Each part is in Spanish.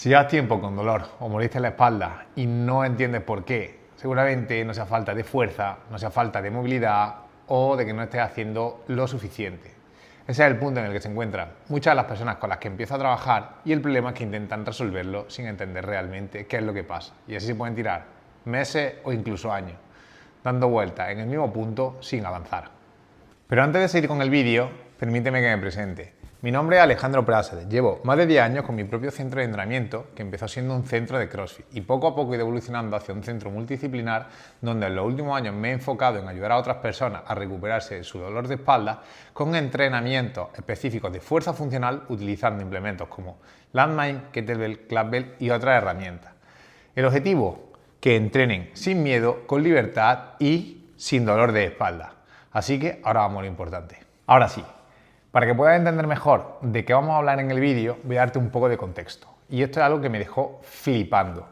Si llevas tiempo con dolor o molestia en la espalda y no entiendes por qué, seguramente no sea falta de fuerza, no sea falta de movilidad o de que no estés haciendo lo suficiente. Ese es el punto en el que se encuentran muchas de las personas con las que empiezo a trabajar y el problema es que intentan resolverlo sin entender realmente qué es lo que pasa. Y así se pueden tirar meses o incluso años, dando vueltas en el mismo punto sin avanzar. Pero antes de seguir con el vídeo, permíteme que me presente. Mi nombre es Alejandro Prassede, llevo más de 10 años con mi propio centro de entrenamiento, que empezó siendo un centro de CrossFit, y poco a poco he ido evolucionando hacia un centro multidisciplinar, donde en los últimos años me he enfocado en ayudar a otras personas a recuperarse de su dolor de espalda con entrenamientos específicos de fuerza funcional utilizando implementos como Landmine, Kettlebell, Clubbell y otras herramientas. El objetivo, que entrenen sin miedo, con libertad y sin dolor de espalda. Así que ahora vamos a lo importante. Ahora sí, para que puedas entender mejor de qué vamos a hablar en el vídeo, voy a darte un poco de contexto. Y esto es algo que me dejó flipando.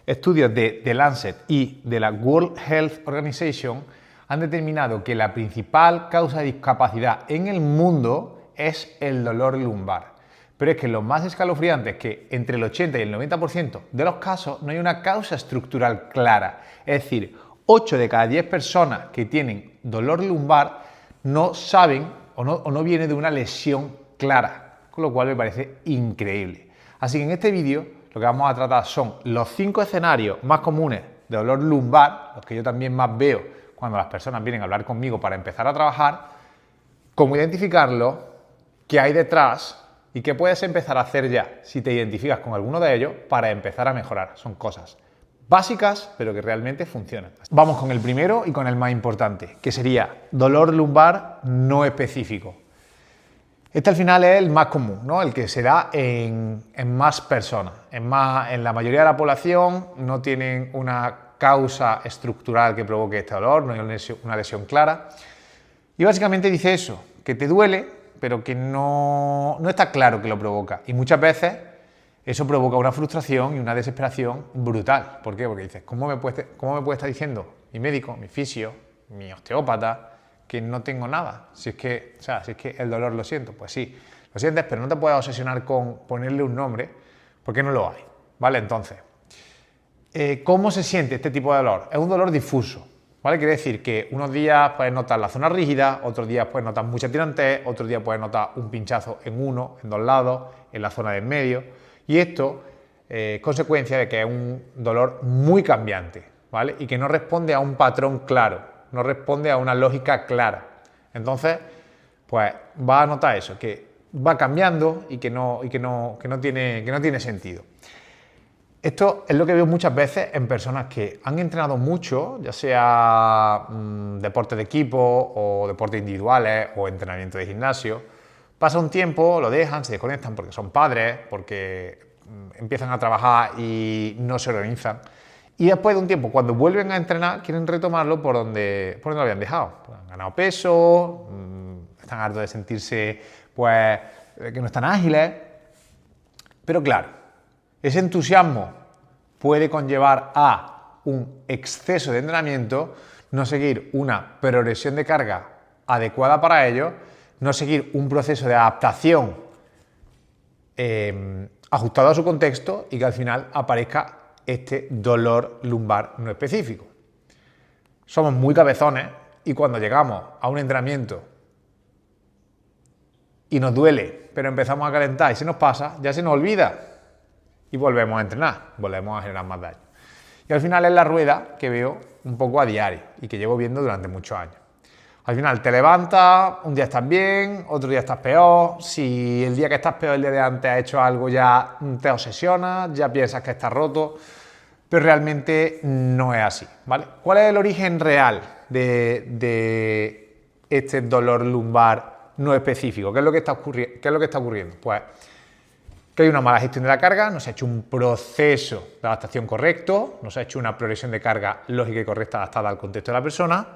Estudios de The Lancet y de la World Health Organization han determinado que la principal causa de discapacidad en el mundo es el dolor lumbar. Pero es que lo más escalofriante es que entre el 80 y el 90% de los casos no hay una causa estructural clara. Es decir, 8 de cada 10 personas que tienen dolor lumbar no saben o no viene de una lesión clara, con lo cual me parece increíble. Así que en este vídeo lo que vamos a tratar son los 5 escenarios más comunes de dolor lumbar, los que yo también más veo cuando las personas vienen a hablar conmigo para empezar a trabajar, cómo identificarlo, qué hay detrás y qué puedes empezar a hacer ya si te identificas con alguno de ellos para empezar a mejorar. Son cosas básicas, pero que realmente funcionan. Vamos con el primero y con el más importante, que sería dolor lumbar no específico. Este al final es el más común, ¿no? El que se da en más personas. En la mayoría de la población no tienen una causa estructural que provoque este dolor, no hay una lesión clara. Y básicamente dice eso, que te duele, pero que no está claro que lo provoca. Y muchas veces eso provoca una frustración y una desesperación brutal. ¿Por qué? Porque dices, ¿cómo me puede estar diciendo mi médico, mi fisio, mi osteópata, que no tengo nada? Si es que el dolor lo siento. Pues sí, lo sientes, pero no te puedes obsesionar con ponerle un nombre, porque no lo hay. ¿Vale? Entonces, ¿cómo se siente este tipo de dolor? Es un dolor difuso. ¿Vale? Quiere decir que unos días puedes notar la zona rígida, otros días puedes notar mucha tirantez, otros días puedes notar un pinchazo en uno, en dos lados, en la zona del medio. Y esto es consecuencia de que es un dolor muy cambiante, ¿vale? Y que no responde a un patrón claro, no responde a una lógica clara. Entonces, pues vas a notar eso, que va cambiando y que no tiene sentido. Esto es lo que veo muchas veces en personas que han entrenado mucho, ya sea deporte de equipo o deportes individuales o entrenamiento de gimnasio. Pasa un tiempo, lo dejan, se desconectan porque son padres, porque empiezan a trabajar y no se organizan. Y después de un tiempo, cuando vuelven a entrenar, quieren retomarlo por donde lo habían dejado. Pues han ganado peso, están hartos de sentirse pues, que no están ágiles. Pero claro, ese entusiasmo puede conllevar a un exceso de entrenamiento, no seguir una progresión de carga adecuada para ello, no seguir un proceso de adaptación ajustado a su contexto y que al final aparezca este dolor lumbar no específico. Somos muy cabezones y cuando llegamos a un entrenamiento y nos duele, pero empezamos a calentar y se nos pasa, ya se nos olvida y volvemos a entrenar, volvemos a generar más daño. Y al final es la rueda que veo un poco a diario y que llevo viendo durante muchos años. Al final te levantas, un día estás bien, otro día estás peor. Si el día que estás peor, el día de antes has hecho algo, ya te obsesionas, ya piensas que estás roto, pero realmente no es así, ¿vale? ¿Cuál es el origen real de este dolor lumbar no específico? ¿Qué es lo que está ocurriendo? Pues que hay una mala gestión de la carga, no se ha hecho un proceso de adaptación correcto, no se ha hecho una progresión de carga lógica y correcta adaptada al contexto de la persona.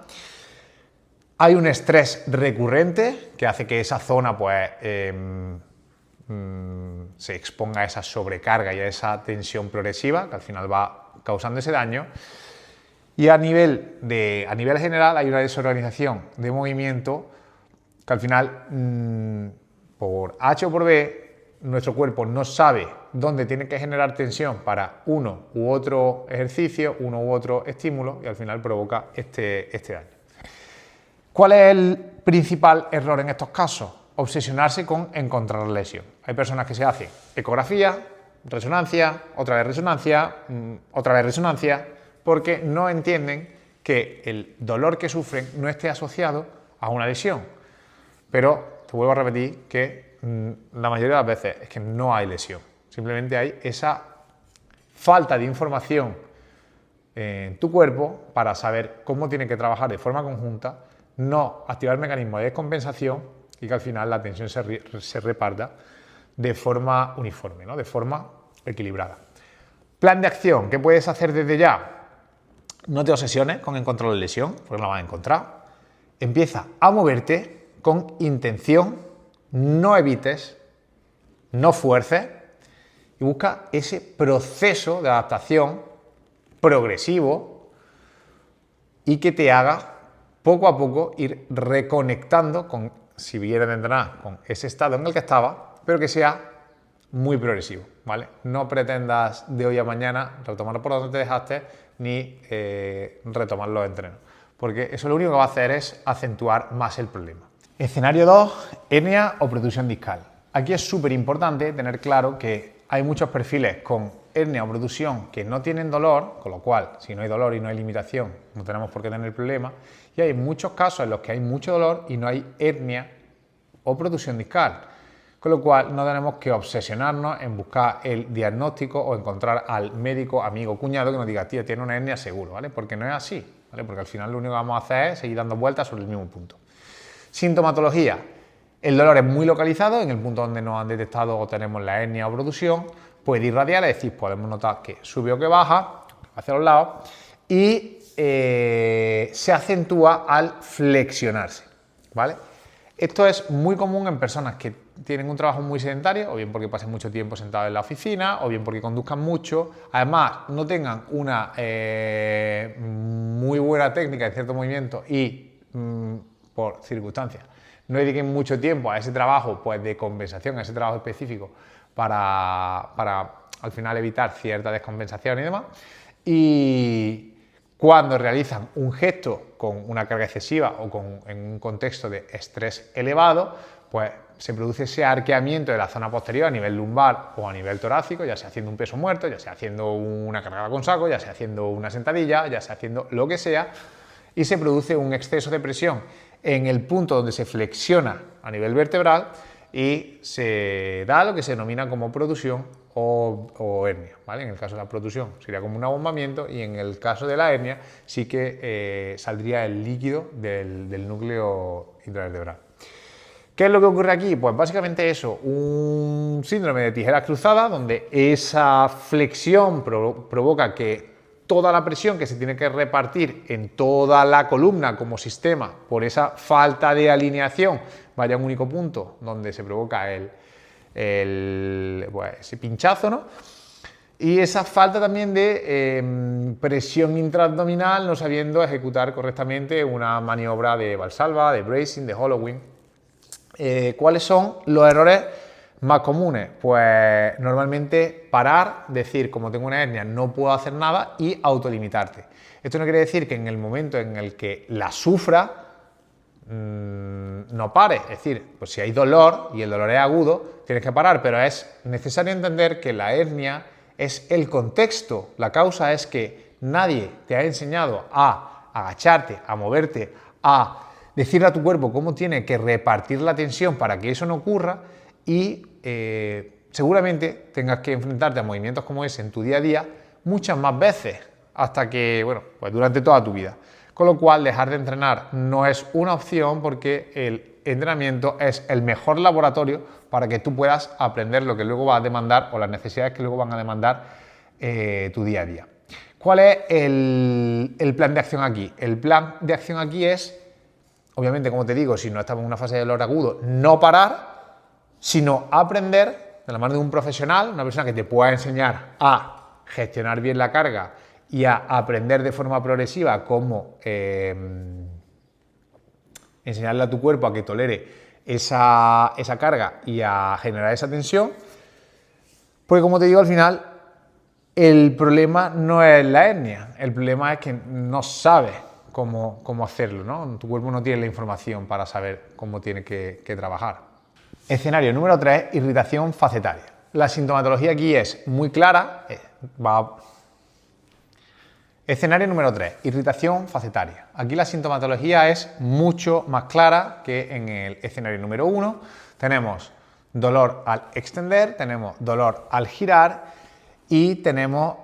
Hay un estrés recurrente que hace que esa zona pues, se exponga a esa sobrecarga y a esa tensión progresiva que al final va causando ese daño. Y a nivel general hay una desorganización de movimiento que al final, por H o por B, nuestro cuerpo no sabe dónde tiene que generar tensión para uno u otro ejercicio, uno u otro estímulo, y al final provoca este daño. ¿Cuál es el principal error en estos casos? Obsesionarse con encontrar la lesión. Hay personas que se hacen ecografía, resonancia, otra vez resonancia, porque no entienden que el dolor que sufren no esté asociado a una lesión. Pero te vuelvo a repetir que la mayoría de las veces es que no hay lesión. Simplemente hay esa falta de información en tu cuerpo para saber cómo tiene que trabajar de forma conjunta, no activar mecanismos de descompensación y que al final la tensión se reparta de forma uniforme, ¿no? De forma equilibrada. Plan de acción, ¿qué puedes hacer desde ya? No te obsesiones con encontrar la lesión, porque no la vas a encontrar. Empieza a moverte con intención, no evites, no fuerces y busca ese proceso de adaptación progresivo y que te haga poco a poco ir reconectando con, si vienes de entrenar, con ese estado en el que estaba, pero que sea muy progresivo, ¿vale? No pretendas de hoy a mañana retomar por donde te dejaste ni retomar los entrenos, porque eso lo único que va a hacer es acentuar más el problema. Escenario 2, hernia o protrusión discal. Aquí es súper importante tener claro que hay muchos perfiles con hernia o protrusión que no tienen dolor, con lo cual, si no hay dolor y no hay limitación, no tenemos por qué tener problema, y hay muchos casos en los que hay mucho dolor y no hay hernia o protrusión discal, con lo cual no tenemos que obsesionarnos en buscar el diagnóstico o encontrar al médico, amigo, cuñado que nos diga, tío, tiene una hernia seguro, ¿vale? Porque no es así, ¿vale? Porque al final lo único que vamos a hacer es seguir dando vueltas sobre el mismo punto. Sintomatología. El dolor es muy localizado, en el punto donde nos han detectado o tenemos la hernia o protrusión, puede ir radial, es decir, podemos notar que sube o que baja, hacia los lados, y se acentúa al flexionarse, ¿vale? Esto es muy común en personas que tienen un trabajo muy sedentario, o bien porque pasen mucho tiempo sentados en la oficina, o bien porque conduzcan mucho, además no tengan una muy buena técnica en cierto movimiento y por circunstancias no dediquen mucho tiempo a ese trabajo pues, de compensación, a ese trabajo específico para al final evitar cierta descompensación y demás. Y cuando realizan un gesto con una carga excesiva o en un contexto de estrés elevado, pues se produce ese arqueamiento de la zona posterior a nivel lumbar o a nivel torácico, ya sea haciendo un peso muerto, ya sea haciendo una cargada con saco, ya sea haciendo una sentadilla, ya sea haciendo lo que sea, y se produce un exceso de presión en el punto donde se flexiona a nivel vertebral y se da lo que se denomina como protrusión o hernia, ¿vale? En el caso de la protrusión sería como un abombamiento y en el caso de la hernia sí que saldría el líquido del núcleo intravertebral. ¿Qué es lo que ocurre aquí? Pues básicamente eso, un síndrome de tijeras cruzadas donde esa flexión provoca que toda la presión que se tiene que repartir en toda la columna como sistema por esa falta de alineación vaya a un único punto donde se provoca ese pinchazo, ¿no? Y esa falta también de presión intraabdominal, no sabiendo ejecutar correctamente una maniobra de Valsalva, de bracing, de hollowing. ¿Cuáles son los errores más comunes? Pues normalmente parar, decir como tengo una hernia no puedo hacer nada y autolimitarte. Esto no quiere decir que en el momento en el que la sufra no pare, es decir, pues si hay dolor y el dolor es agudo tienes que parar, pero es necesario entender que la hernia es el contexto, la causa es que nadie te ha enseñado a agacharte, a moverte, a decirle a tu cuerpo cómo tiene que repartir la tensión para que eso no ocurra y seguramente tengas que enfrentarte a movimientos como ese en tu día a día muchas más veces hasta que, bueno, pues durante toda tu vida. Con lo cual dejar de entrenar no es una opción porque el entrenamiento es el mejor laboratorio para que tú puedas aprender lo que luego va a demandar o las necesidades que luego van a demandar tu día a día. ¿Cuál es el plan de acción aquí? El plan de acción aquí es, obviamente, como te digo, si no estamos en una fase de dolor agudo, no parar, sino aprender de la mano de un profesional, una persona que te pueda enseñar a gestionar bien la carga y a aprender de forma progresiva cómo enseñarle a tu cuerpo a que tolere esa carga y a generar esa tensión. Porque como te digo, al final el problema no es la hernia, el problema es que no sabes cómo hacerlo, ¿no? Tu cuerpo no tiene la información para saber cómo tiene que trabajar. Escenario número 3, irritación facetaria. La sintomatología aquí es muy clara. Escenario número 3, irritación facetaria. Aquí la sintomatología es mucho más clara que en el escenario número 1. Tenemos dolor al extender, tenemos dolor al girar y tenemos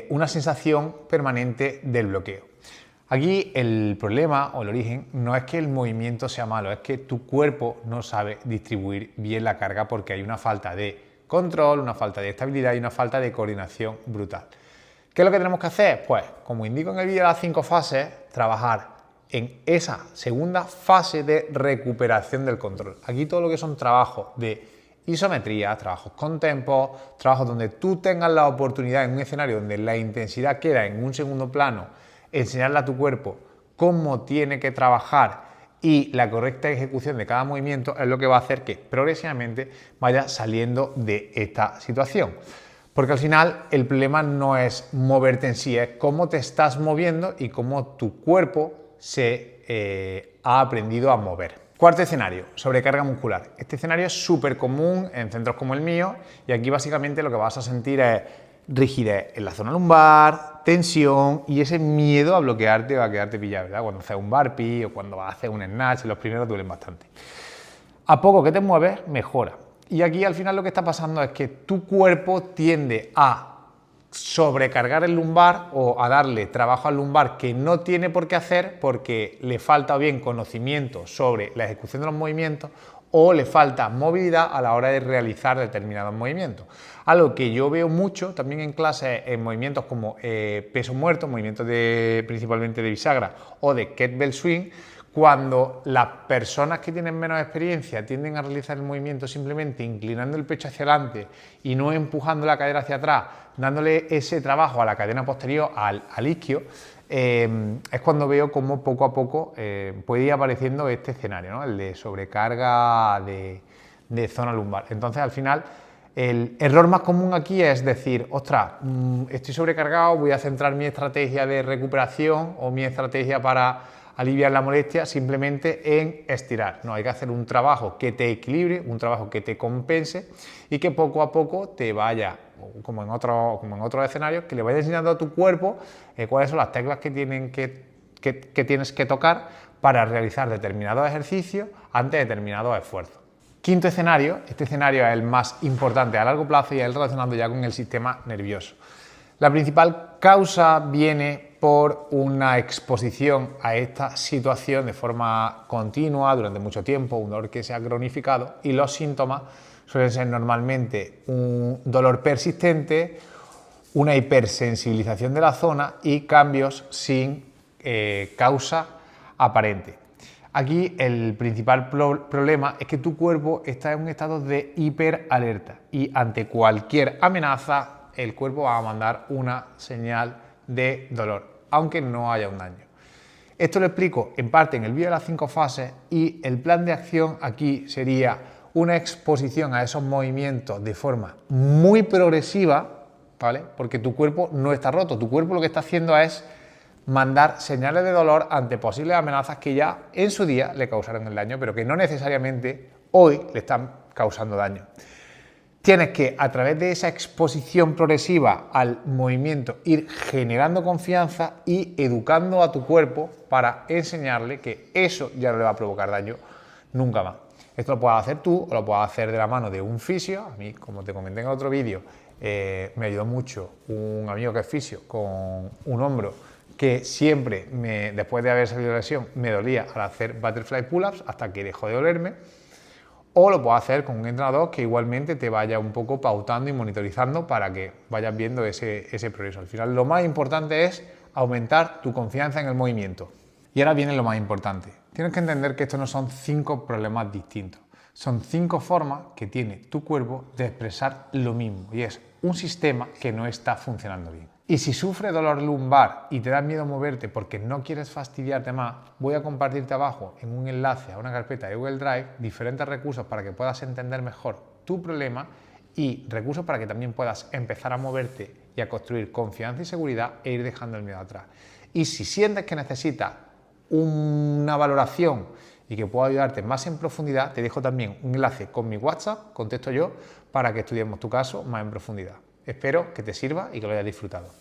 una sensación permanente del bloqueo. Aquí el problema o el origen no es que el movimiento sea malo, es que tu cuerpo no sabe distribuir bien la carga porque hay una falta de control, una falta de estabilidad y una falta de coordinación brutal. ¿Qué es lo que tenemos que hacer? Pues, como indico en el vídeo de las 5 fases, trabajar en esa segunda fase de recuperación del control. Aquí todo lo que son trabajos de isometría, trabajos con tempo, trabajos donde tú tengas la oportunidad en un escenario donde la intensidad queda en un segundo plano, enseñarle a tu cuerpo cómo tiene que trabajar y la correcta ejecución de cada movimiento es lo que va a hacer que progresivamente vaya saliendo de esta situación. Porque al final el problema no es moverte en sí, es cómo te estás moviendo y cómo tu cuerpo se ha aprendido a mover. Cuarto escenario, sobrecarga muscular. Este escenario es súper común en centros como el mío y aquí básicamente lo que vas a sentir es rigidez en la zona lumbar, tensión y ese miedo a bloquearte o a quedarte pillado, ¿verdad? Cuando haces un burpee o cuando vas a hacer un snatch, los primeros duelen bastante. A poco que te mueves, mejora. Y aquí al final lo que está pasando es que tu cuerpo tiende a sobrecargar el lumbar o a darle trabajo al lumbar que no tiene por qué hacer porque le falta bien conocimiento sobre la ejecución de los movimientos o le falta movilidad a la hora de realizar determinados movimientos. Algo que yo veo mucho también en clases en movimientos como peso muerto, movimientos principalmente de bisagra o de kettlebell swing, cuando las personas que tienen menos experiencia tienden a realizar el movimiento simplemente inclinando el pecho hacia adelante y no empujando la cadera hacia atrás, dándole ese trabajo a la cadena posterior, al isquio, es cuando veo cómo poco a poco puede ir apareciendo este escenario, ¿no? El de sobrecarga de zona lumbar. Entonces, al final, el error más común aquí es decir, ostras, estoy sobrecargado, voy a centrar mi estrategia de recuperación o mi estrategia para aliviar la molestia simplemente en estirar. No, hay que hacer un trabajo que te equilibre, un trabajo que te compense y que poco a poco te vaya, como en otros escenarios, que le vaya enseñando a tu cuerpo cuáles son las teclas que tienes que tocar para realizar determinados ejercicios ante determinados esfuerzos. Quinto escenario, este escenario es el más importante a largo plazo y es relacionado ya con el sistema nervioso. La principal causa viene por una exposición a esta situación de forma continua durante mucho tiempo, un dolor que se ha cronificado y los síntomas suelen ser normalmente un dolor persistente, una hipersensibilización de la zona y cambios sin causa aparente. Aquí el principal problema es que tu cuerpo está en un estado de hiperalerta y ante cualquier amenaza el cuerpo va a mandar una señal de dolor, aunque no haya un daño. Esto lo explico en parte en el vídeo de las 5 fases y el plan de acción aquí sería una exposición a esos movimientos de forma muy progresiva, ¿vale? Porque tu cuerpo no está roto, tu cuerpo lo que está haciendo es mandar señales de dolor ante posibles amenazas que ya en su día le causaron el daño, pero que no necesariamente hoy le están causando daño. Tienes que, a través de esa exposición progresiva al movimiento, ir generando confianza y educando a tu cuerpo para enseñarle que eso ya no le va a provocar daño nunca más. Esto lo puedes hacer tú o lo puedes hacer de la mano de un fisio. A mí, como te comenté en el otro vídeo, me ayudó mucho un amigo que es fisio con un hombro que siempre, después de haber salido de lesión, me dolía al hacer butterfly pull-ups hasta que dejó de dolerme. O lo puedes hacer con un entrenador que igualmente te vaya un poco pautando y monitorizando para que vayas viendo ese progreso. Al final lo más importante es aumentar tu confianza en el movimiento. Y ahora viene lo más importante. Tienes que entender que estos no son 5 problemas distintos. Son 5 formas que tiene tu cuerpo de expresar lo mismo. Y es un sistema que no está funcionando bien. Y si sufres dolor lumbar y te da miedo moverte porque no quieres fastidiarte más, voy a compartirte abajo en un enlace a una carpeta de Google Drive diferentes recursos para que puedas entender mejor tu problema y recursos para que también puedas empezar a moverte y a construir confianza y seguridad e ir dejando el miedo atrás. Y si sientes que necesitas una valoración y que puedo ayudarte más en profundidad, te dejo también un enlace con mi WhatsApp, contesto yo, para que estudiemos tu caso más en profundidad. Espero que te sirva y que lo hayas disfrutado.